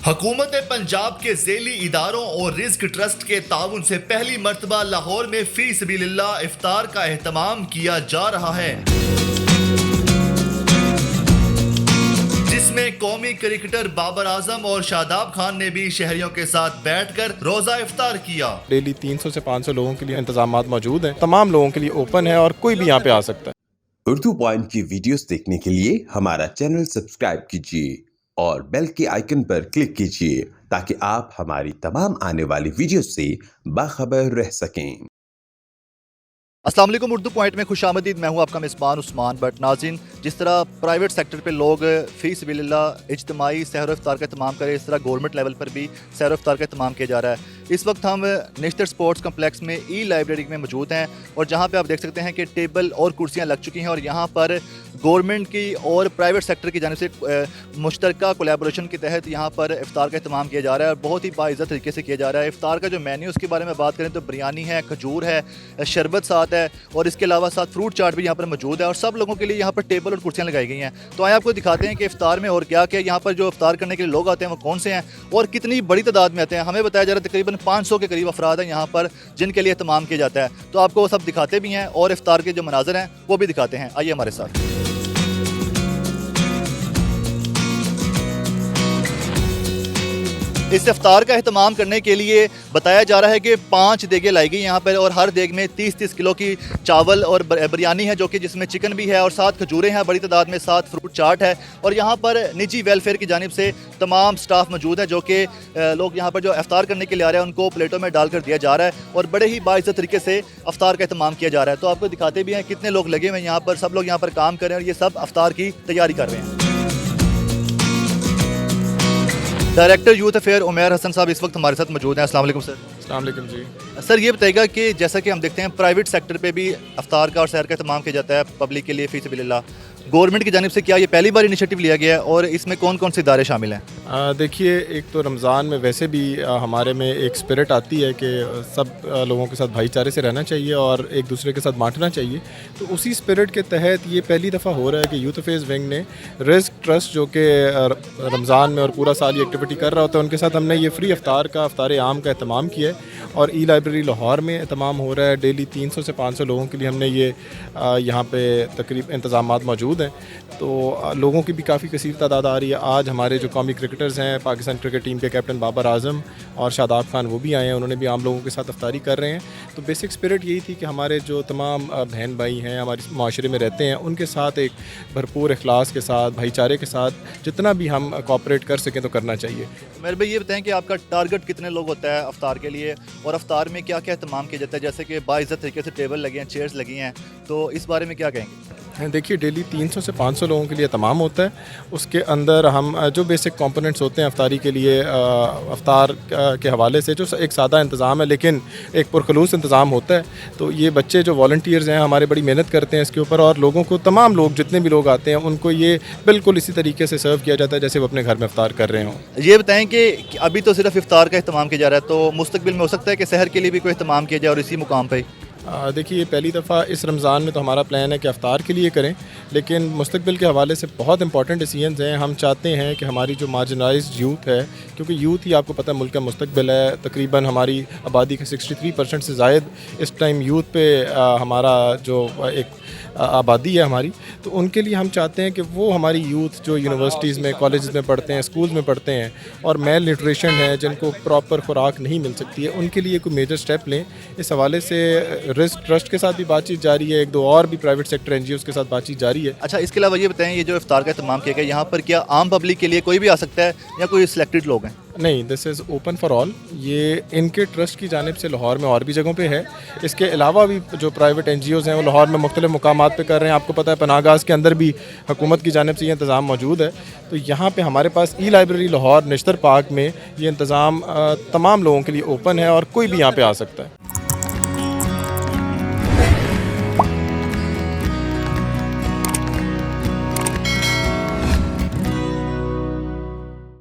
हुकूमत पंजाब के ज़ेली इदारों और रिज़्क ट्रस्ट के ताउन से पहली मर्तबा लाहौर में फी सबीलिल्लाह इफ्तार का एहतमाम किया जा रहा है, जिसमें कौमी क्रिकेटर बाबर आजम और शादाब खान ने भी शहरियों के साथ बैठकर रोजा इफ्तार किया। डेली 300 से 500 लोगों के लिए इंतजाम मौजूद हैं, तमाम लोगों के लिए ओपन है और कोई भी यहाँ पे आ सकता है। उर्दू पॉइंट की वीडियोस देखने के लिए हमारा चैनल सब्सक्राइब कीजिए और बेल के आइकन पर क्लिक कीजिए ताकि आप हमारी तमाम आने वाली वीडियोस से बाखबर रह सकें। अस्सलाम वालेकुम, उर्दू पॉइंट में खुशामदीद। मैं हूं आपका मेज़बान उस्मान। बट नाज़रीन, जिस तरह प्राइवेट सेक्टर पे लोग फ़ी सबीलिल्लाह इज्तिमाई सहर इफ्तार का इत्माम करें, इस तरह गवर्नमेंट लेवल पर भी सहर इफ्तार का इत्माम किया जा रहा है। इस वक्त हम नेशनल स्पोर्ट्स कम्प्लेक्स में ई लाइब्रेरी में मौजूद हैं और जहाँ पे आप देख सकते हैं कि टेबल और कुर्सियाँ लग चुकी हैं और यहाँ पर गवर्नमेंट की और प्राइवेट सेक्टर की जानिब से मुश्तरका कोलैबोरेशन के तहत यहाँ पर इफ्तार का इत्माम किया जा रहा है और बहुत ही बाइज़्ज़त तरीके से किया जा रहा है। इफ्तार का जो मेन्यू उसके बारे में बात करें तो बिरयानी है, खजूर है, शरबत साथ है और इसके अलावा साथ फ्रूट चाट भी यहाँ पर मौजूद है और सब लोगों के लिए यहाँ पर टेबल और कुर्सियाँ लगाई गई हैं। तो आए आपको दिखाते हैं कि इफ्तार में और क्या क्या यहाँ पर जो इफ्तार करने के लिए लोग आते हैं वो कौन से हैं और कितनी बड़ी तादाद में आते हैं। हमें बताया जा रहा है तकरीबन 500 के करीब अफराद हैं यहाँ पर जिनके लिए इत्माम किया जाता है। तो आपको वो सब दिखाते भी हैं और इफ्तार के जो मनाज़र हैं वो भी दिखाते हैं। आइए हमारे साथ। इस इफ्तार का एहतमाम करने के लिए बताया जा रहा है कि 5 देगें लाई गई यहाँ पर और हर देग में 30-30 किलो की चावल और बिरयानी है जो कि जिसमें चिकन भी है और साथ खजूरें हैं बड़ी तादाद में, साथ फ्रूट चाट है और यहाँ पर निजी वेलफेयर की जानिब से तमाम स्टाफ मौजूद है जो कि लोग यहाँ पर जो इफ्तार करने के लिए आ रहे हैं उनको प्लेटों में डालकर दिया जा रहा है और बड़े ही बाइज़्ज़त तरीके से इफ्तार का एहतमाम किया जा रहा है। तो आपको दिखाते भी हैं कितने लोग लगे हुए हैं यहाँ पर, सब लोग यहाँ पर काम कर रहे हैं और ये सब इफ्तार की तैयारी कर रहे हैं। Director youth affair Umair Hasan sahab इस वक्त हमारे साथ मौजूद हैं। अस्सलाम वालेकुम सर। अस्सलाम वालेकुम जी। सर ये बताइएगा कि जैसा कि हम देखते हैं प्राइवेट सेक्टर पे भी इफ्तार का और सहर का इत्माम किया जाता है पब्लिक के लिए फ़ी सबीलिल्लाह, गवर्नमेंट की जानिब से क्या ये पहली बार इनिशिएटिव लिया गया है और इसमें कौन कौन से इदारे शामिल हैं? देखिए, एक तो रमज़ान में वैसे भी हमारे में एक स्पिरिट आती है कि सब लोगों के साथ भाईचारे से रहना चाहिए और एक दूसरे के साथ बांटना चाहिए। तो उसी स्पिरिट के तहत ये पहली दफ़ा हो रहा है कि यूथ अफेयर्स विंग ने रिज़्क ट्रस्ट जो कि रमज़ान में और पूरा साल ये एक्टिविटी कर रहा होता है उनके साथ हमने ये फ्री इफ्तार आम का एहतमाम किया है और ई लाइब्रेरी लाहौर में एहतमाम हो रहा है। डेली 300 से 500 लोगों के लिए हमने ये यहाँ पे तकरीब इंतज़ामात मौजूद हैं, तो लोगों की भी काफ़ी कसीर तादाद आ रही है। आज हमारे जो कौमी क्रिकेटर्स हैं, पाकिस्तान क्रिकेट टीम के कैप्टन बाबर आजम और शादाब खान, वो भी आए हैं, उन्होंने भी आम लोगों के साथ इफ्तारी कर रहे हैं। तो बेसिक स्पिरिट यही थी कि हमारे जो तमाम बहन भाई हैं हमारे माशरे में रहते हैं उनके साथ एक भरपूर इखलास के साथ, भाईचारे के साथ जितना भी हम कोऑपरेट कर सकें तो करना चाहिए। मेरे भाई ये बताएं कि आपका टारगेट कितने लोग होता है इफ्तार के लिए और इफ्तार में क्या क्या इत्माम किया जाता है, जैसे कि बाइज़्ज़त तरीके से टेबल लगे हैं, चेयर्स लगी हैं, तो इस बारे में क्या कहेंगे? देखिए, डेली 300 से 500 लोगों के लिए तमाम होता है। उसके अंदर हम जो बेसिक कंपोनेंट्स होते हैं इफ्तारी के लिए, इफ्तार के हवाले से जो एक सादा इंतज़ाम है लेकिन एक पुरखलूस इंतज़ाम होता है। तो ये बच्चे जो वॉलंटियर्स हैं हमारे बड़ी मेहनत करते हैं इसके ऊपर और लोगों को, तमाम लोग जितने भी लोग आते हैं उनको ये बिल्कुल इसी तरीके से सर्व किया जाता है जैसे वो अपने घर में इफ्तार कर रहे हों। ये बताएं कि अभी तो सिर्फ इफ्तार का इत्माम किया जा रहा है, तो मुस्तकबिल में हो सकता है कि सहर के लिए भी कोई इत्माम किया जाए और इसी मुकाम पर? देखिए, ये पहली दफ़ा इस रमज़ान में तो हमारा प्लान है कि इफ्तार के लिए करें, लेकिन मुस्तकबिल के हवाले से बहुत इंपॉर्टेंट डिसीजंस हैं। हम चाहते हैं कि हमारी जो मार्जिनलाइज्ड यूथ है, क्योंकि यूथ ही आपको पता है मुल्क का मुस्तकबिल है, तकरीबन हमारी आबादी के 63% से ज़ायद इस टाइम यूथ पे हमारा जो एक आबादी है हमारी, तो उनके लिए हम चाहते हैं कि वो हमारी यूथ जो यूनिवर्सिटीज़ में, कॉलेज में पढ़ते हैं, स्कूल्स में पढ़ते हैं और मेल न्यूट्रिशन है, जिनको प्रॉपर खुराक नहीं मिल सकती है, उनके लिए कोई मेजर स्टेप लें। इस हवाले से रिज़्क ट्रस्ट के साथ भी बातचीत जारी है, 1-2 और भी प्राइवेट सेक्टर NGOs के साथ बातचीत जारी है। अच्छा, इसके अलावा ये बताएं, ये जो इफ्तार का इत्माम किया गया यहाँ पर क्या आम पब्लिक के लिए कोई भी आ सकता है या कोई सिलेक्टेड लोग हैं? नहीं, this is open for all. ये इनके ट्रस्ट की जानिब से लाहौर में और भी जगहों पे है। इसके अलावा भी जो प्राइवेट NGOs हैं वो लाहौर में मुख्तलिफ मुकामात पे कर रहे हैं। आपको पता है पनाहगाज़ के अंदर भी हुकूमत की जानिब से ये इंतज़ाम मौजूद है। तो यहाँ पे हमारे पास e library Lahore national park में ये इंतज़ाम तमाम लोगों के लिए ओपन है और कोई भी यहाँ पे आ सकता है।